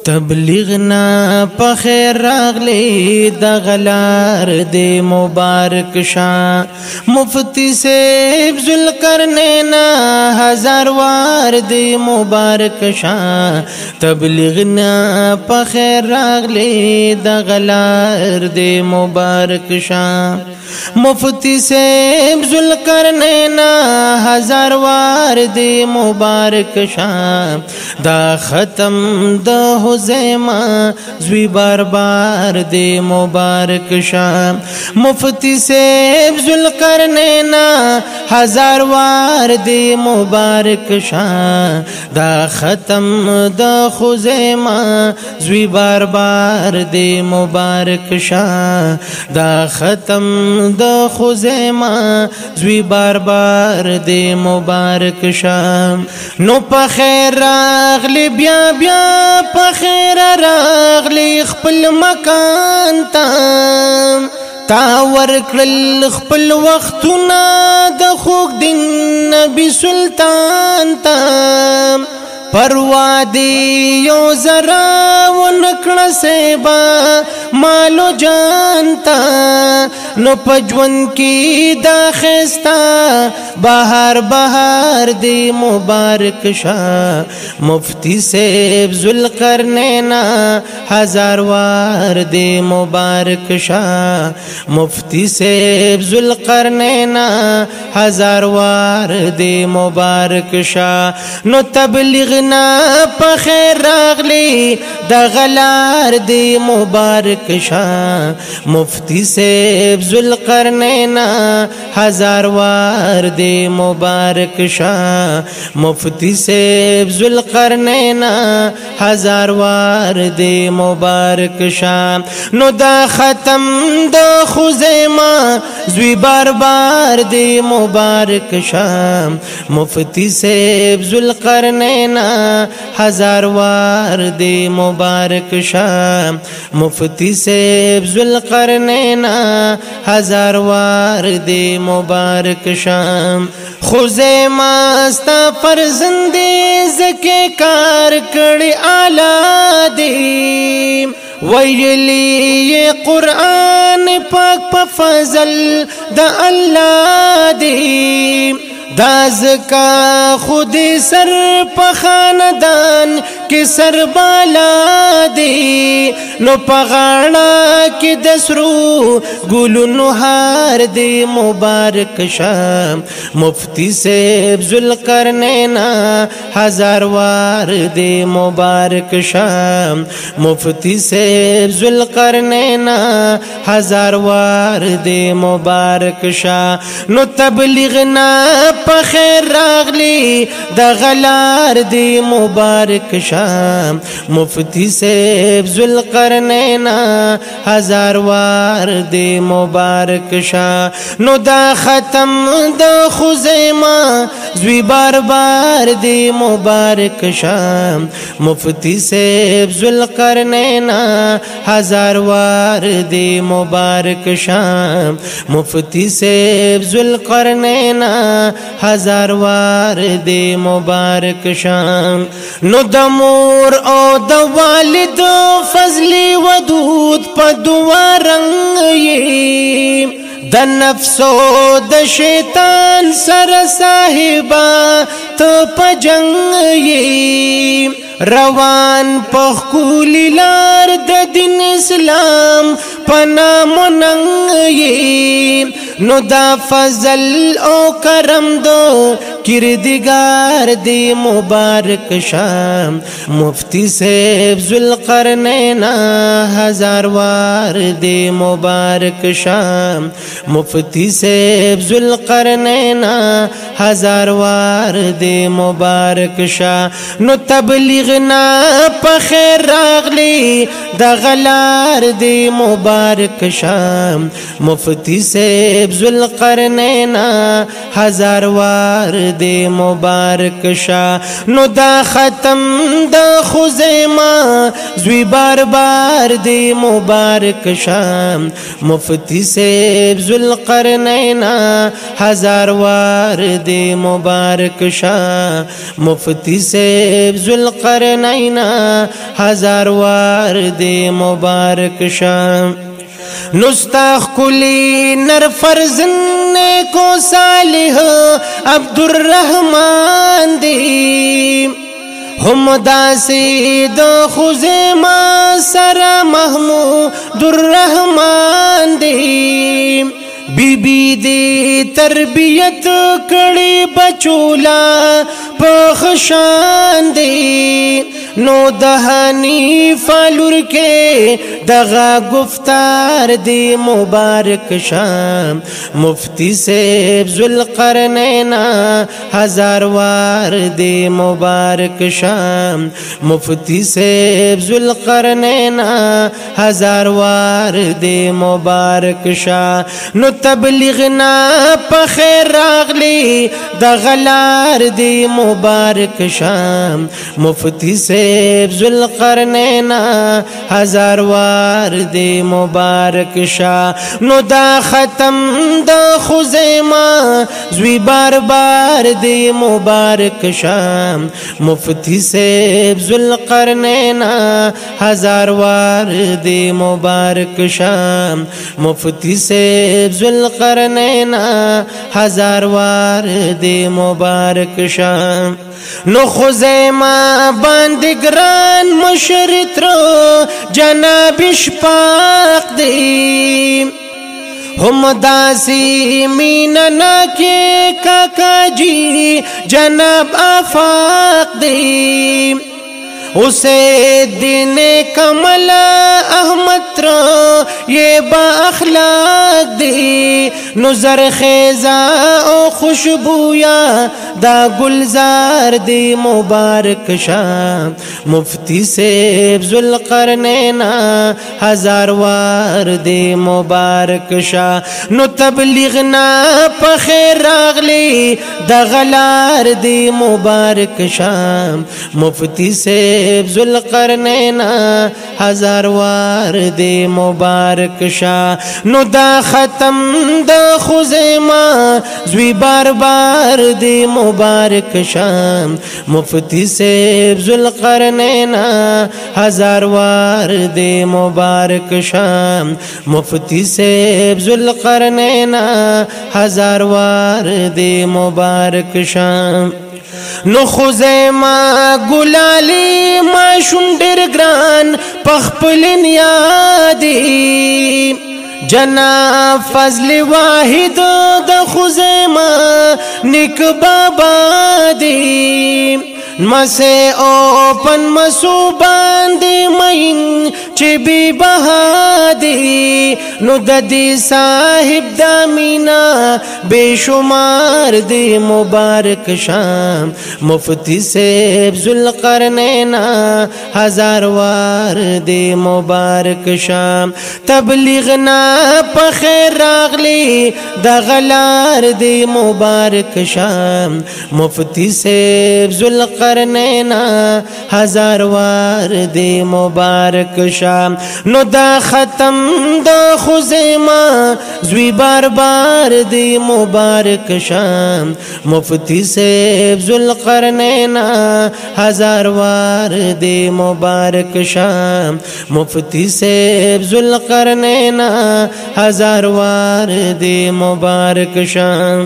تبلیغنا په خیر راغلی د غلار دی مبارک شاه مفتی صاحب ذوالقرنین هزار وار دی مبارک شاه تبلیغنا په خیر راغلی د غلار دی مبارک شاه مفتی صاحب ذوالقرنین هزار وار دی مبارک شاه دا ختم د حزیمه زوی بار بار دی مبارک شاه مفتی صاحب ذوالقرنین هزار وار دی مبارک شاه دا ختم د حزیمه زوی بار بار دی مبارک شاه دا ختم د حزیمه زوی بار بار دی مبارک شاه نو په خیر راغلی بیا په خیر راغلی خپل مکان تا ورکړل خپل وختونه د خوږ دین نبی سلطان ته پروا دی یو ذرا ونکړه سیبا مالو جانتا نو پجون کی دا خستا بہار بہار دی مبارک شاه مفتی صاحب ذوالقرنین هزار وار دی مبارک شاه مفتی صاحب ذوالقرنین هزار وار دی مبارک شاه نو تبلیغ په خیر راغلی د غلار دی مبارک شاه مفتی صاحب ذوالقرنین هزار وار دی مبارک شاه مفتی صاحب ذوالقرنین هزار وار دی مبارک شاه نو دا ختم د خزیمه زوی بار بار دی مبارک شاه مفتی صاحب ذوالقرنین هزار وار دی مبارک شاه مفتی صاحب ذوالقرنین هزار وار دی مبارک شاه خزیمه ستا فرزندې زکه کار کړي اعلی دی ویلی قرآن پاک په فضل د الله دی دا زکا خود سر په خاندان کې سر بالا دی نو په غاړه کې د سرو ګلونو هار دی مبارک شاه مفتی صاحب ذوالقرنین هزار وار دی مبارک شاه مفتی صاحب ذوالقرنین هزار وار دی مبارک شاه نو تبلیغنا په خیر راغلی د غلار دی مبارک شاه مفتی صاحب ذوالقرنین هزار وار دی مبارک شاه نو دا ختم د خزیمه زوی بار بار دی مبارک شاه مفتی صاحب ذوالقرنین هزار وار دی مبارک شاه مفتی صاحب ذوالقرنین هزار وار دی مبارک شاه نو د مور او د والد فضلی ودود په دوا رنگ یې د نفس او د شیطان سره صاحبا ته په جنگ یې روان په ښکلي لار د دین اسلام په نام و ننګ یې نو دا فضل او کرم دو کردگار دی مبارک شاه مفتی صاحب ذوالقرنین هزار وار دی مبارک شاه مفتی صاحب ذوالقرنین هزار وار دی مبارک شاه نو تبلیغنا په خیر راغلی د د غلار دی مبارک شام مفتی سیب ذوالقرنین ہزار وار دی مبارک شا نو دا ختم دا خزیمہ زوی بار بار دی مبارک شام مفتی سیب ذوالقرنین ہزار وار دی مبارک شا مفتی سیب ذوالقرنین ہزار وار دی مبارک شا نستاخ کلی نر فرزن کو صالح عبدالرحمن دی ہم داسی دو خزیمہ سرا محمود الرحمن دی بی بی دی تربیت کڑی بچولا پخشان دی نو دہانی فالور کے دغا گفتار دی مبارک شام مفتی سیب ذوالقرنین ہزار وار دی مبارک شام مفتی سیب ذوالقرنین ہزار وار دی مبارک شام نو تبلیغنا پخیر راغلی دا غلار دی مبارک شام مفتی سیب ذوالقرنین ہزار وار دی مبارک شا نو دا ختم دا خزیمہ زوی بار بار دی مبارک شام مفتی سیب ذوالقرنین ہزار وار دی مبارک شام مفتی سیب ذوالقرنین ہزار وار دی مبارک شام نو خزیمہ باندگران مشرتر جناب شپاق دی ہم داسی میننا کے کاکا جی جناب آفاق دی اسے دین کمل احمد را یہ با اخلاق دی نظر خیزہ او خوشبویا دا گلزار دی مبارک شام مفتی سیب ذوالقرنین ہزار وار دی مبارک شا نو تبلیغنا پخیر راغلی دا غلار دی مبارک شام مفتی سیب ذوالقرنین ہزار وار دی مبارک شا نو دا ختم دا خزیمہ زوی بار بار دی مبارک شام مفتی سیب ذوالقرنین ہزار وار دی مبارک شام مفتی سیب ذوالقرنین ہزار وار دی مبارک شام نو خزیمہ گلالی ماشوم ډیر ګران پخپلن یادی جناب فضل واحد د خزیمہ نیک بابا دی مسے اوپن مسو باندی مین چی بی بہا دی نو ددی صاحب دا مینا بے شمار دی مبارک شام مفتی سیب ذوالقرنین ہزار وار دی مبارک شام تبلیغنا پخیر راغلی دا غلار دی مبارک شام مفتی سیب ذوالقرنین ہزار وار دی مبارک شام نو دا ختم دا خزیمہ زوی بار بار دی مبارک شام مفتی سیب ذوالقرنین ہزار وار دی مبارک شام مفتی سیب ذوالقرنین ہزار وار دی مبارک شام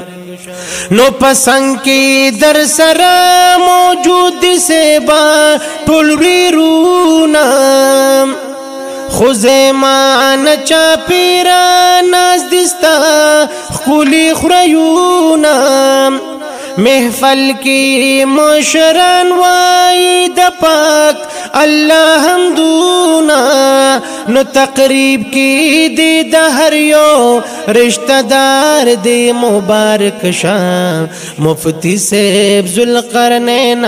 نو پسنگ کی در سرا موجود سے با ٹولری رونا خزیمہ نچا پیرا ناز دستا خلی خریونا محفل کی مشران وائی د پاک اللہ حمدونا نو تقریب کی دی د هر یو رشتہ دار دی مبارک شاه مفتی صاحب ذوالقرنین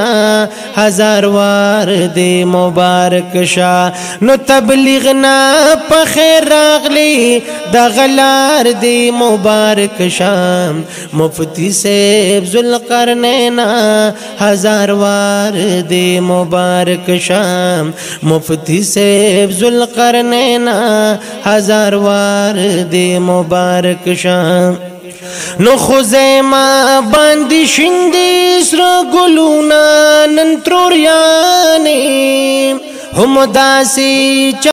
ہزار وار دی مبارک شاه نو تبلیغ نا په خیر راغلی د غلار دی مبارک شاه مفتی صاحب ذوالقرنین ہزار وار دی مبارک شاه مفتی صاحب ذوالقرنین ہزار وار دی مبارک شاه نو خزیمه باندې شیندې سره ګلونه نن تروریانې هم داسې